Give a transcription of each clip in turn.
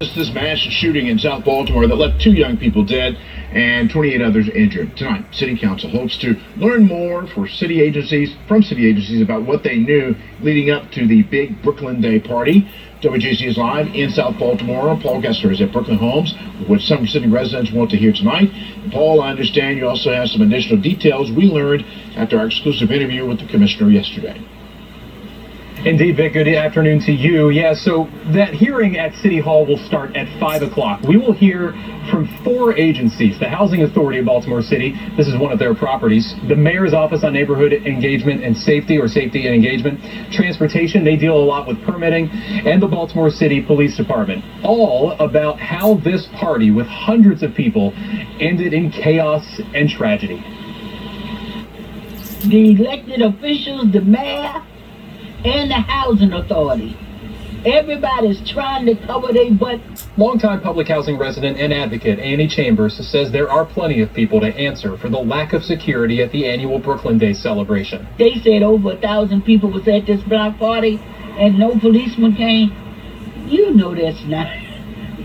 This mass shooting in South Baltimore that left 2 young people dead and 28 others injured. Tonight, City Council hopes to learn more from city agencies about what they knew leading up to the big Brooklyn Day party. WJC is live in South Baltimore. Paul Gessler is at Brooklyn Homes, what some city residents want to hear tonight. And Paul, I understand you also have some additional details we learned after our exclusive interview with the commissioner yesterday. Indeed, Vic, good afternoon to you. Yeah, so that hearing at City Hall will start at 5 o'clock. We will hear from 4 agencies. The Housing Authority of Baltimore City, this is one of their properties. The Mayor's Office on Neighborhood Engagement and Safety, or Safety and Engagement. Transportation, they deal a lot with permitting. And the Baltimore City Police Department. All about how this party with hundreds of people ended in chaos and tragedy. The elected officials, the mayor, and the Housing Authority. Everybody's trying to cover their butt. Longtime public housing resident and advocate Annie Chambers says there are plenty of people to answer for the lack of security at the annual Brooklyn Day celebration. They said over 1,000 people was at this block party and no policeman came. You know that's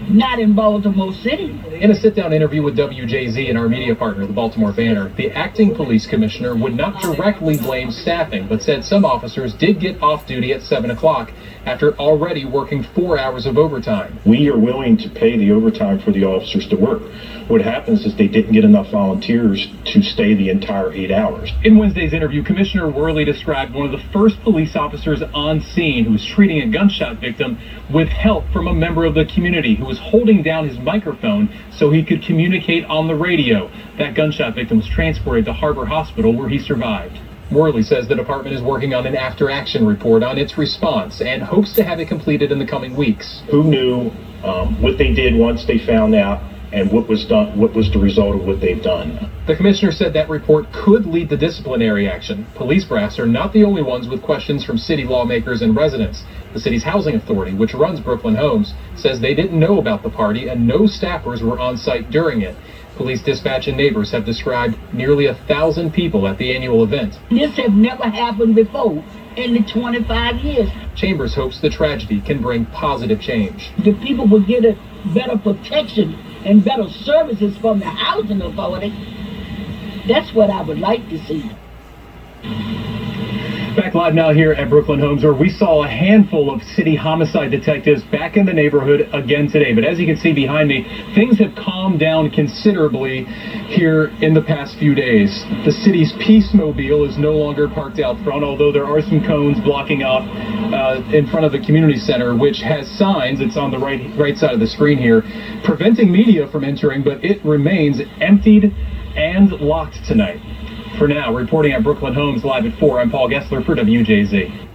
not in Baltimore City. In a sit-down interview with WJZ and our media partner, the Baltimore Banner, the acting police commissioner would not directly blame staffing, but said some officers did get off duty at 7 o'clock after already working 4 hours of overtime. We are willing to pay the overtime for the officers to work. What happens is they didn't get enough volunteers to stay the entire 8 hours. In Wednesday's interview, Commissioner Worley described one of the first police officers on scene who was treating a gunshot victim with help from a member of the community who was holding down his microphone so he could communicate on the radio. That gunshot victim was transported to Harbor Hospital where he survived. Worley says the department is working on an after-action report on its response and hopes to have it completed in the coming weeks. Who knew what they did once they found out, and what was done? What was the result of what they've done? The commissioner said that report could lead to disciplinary action. Police brass are not the only ones with questions from city lawmakers and residents. The city's housing authority, which runs Brooklyn Homes, says they didn't know about the party and no staffers were on site during it. Police dispatch and neighbors have described nearly 1,000 people at the annual event. This has never happened before in the 25 years. Chambers hopes the tragedy can bring positive change. The people will get a better protection and better services from the Housing Authority. That's what I would like to see. Back live now here at Brooklyn Homes, where we saw a handful of city homicide detectives back in the neighborhood again today. But as you can see behind me, things have calmed down considerably here in the past few days. The city's Peacemobile is no longer parked out front, although there are some cones blocking off in front of the community center, which has signs, it's on the right side of the screen here, preventing media from entering, but it remains emptied and locked tonight. For now, reporting at Brooklyn Homes live at 4, I'm Paul Gessler for WJZ.